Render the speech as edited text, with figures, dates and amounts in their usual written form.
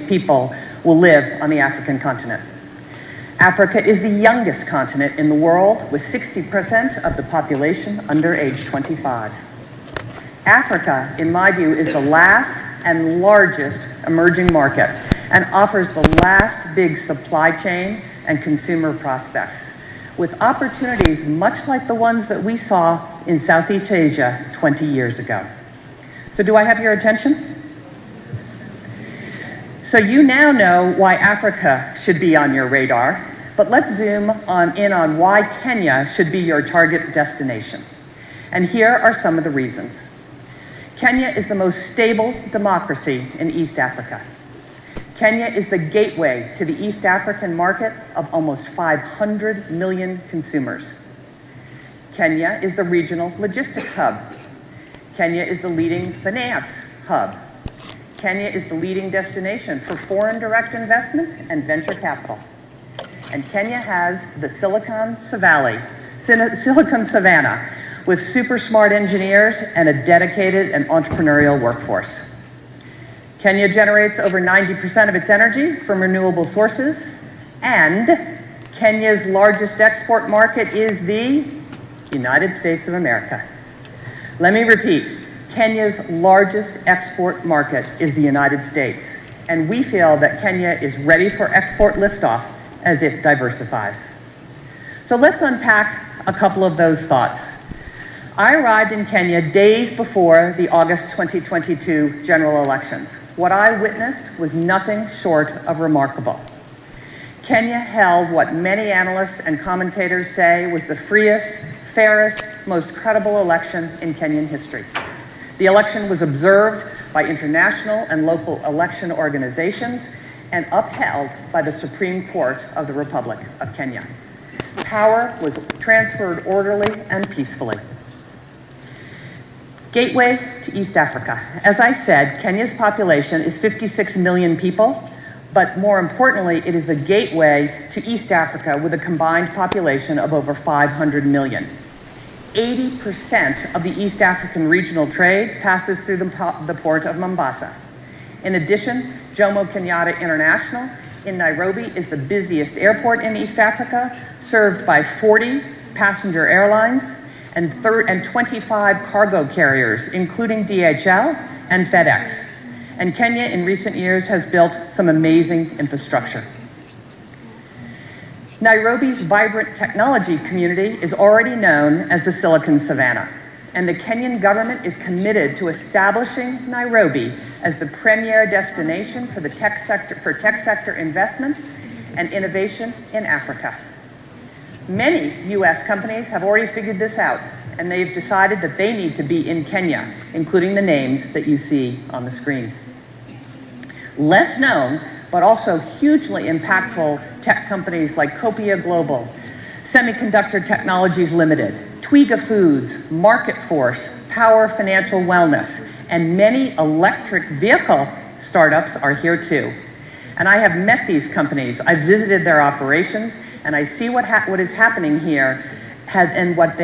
people will live on the African continent. Africa is the youngest continent in the world, with 60% of the population under age 25. Africa, in my view, is the last and largest emerging market and offers the last big supply chain and consumer prospects, with opportunities much like the ones that we saw in Southeast Asia 20 years ago. So do I have your attention? So you now know why Africa should be on your radar, but let's zoom in on why Kenya should be your target destination. And here are some of the reasons. Kenya is the most stable democracy in East Africa. Kenya is the gateway to the East African market of almost 500 million consumers. Kenya is the regional logistics hub. Kenya is the leading finance hub. Kenya is the leading destination for foreign direct investment and venture capital. And Kenya has the Silicon Savannah, with super smart engineers and a dedicated and entrepreneurial workforce. Kenya generates over 90% of its energy from renewable sources, and Kenya's largest export market is the United States of America. Let me repeat, Kenya's largest export market is the United States, and we feel that Kenya is ready for export liftoff as it diversifies. So let's unpack a couple of those thoughts. I arrived in Kenya days before the August 2022 general elections. What I witnessed was nothing short of remarkable. Kenya held what many analysts and commentators say was the freest, fairest, most credible election in Kenyan history. The election was observed by international and local election organizations and upheld by the Supreme Court of the Republic of Kenya. Power was transferred orderly and peacefully. Gateway to East Africa. As I said, Kenya's population is 56 million people, but more importantly, it is the gateway to East Africa with a combined population of over 500 million. 80% of the East African regional trade passes through the port of Mombasa. In addition, Jomo Kenyatta International in Nairobi is the busiest airport in East Africa, served by 40 passenger airlines and 25 cargo carriers, including DHL and FedEx. And Kenya in recent years has built some amazing infrastructure. Nairobi's vibrant technology community is already known as the Silicon Savannah, and the Kenyan government is committed to establishing Nairobi as the premier destination for the tech sector investment and innovation in Africa. Many U.S. companies have already figured this out, and they've decided that they need to be in Kenya, including the names that you see on the screen. Less known, but also hugely impactful tech companies like Copia Global, Semiconductor Technologies Limited, Twiga Foods, MarketForce, Power Financial Wellness, and many electric vehicle startups are here too. And I have met these companies, I've visited their operations, and I see what is happening here and what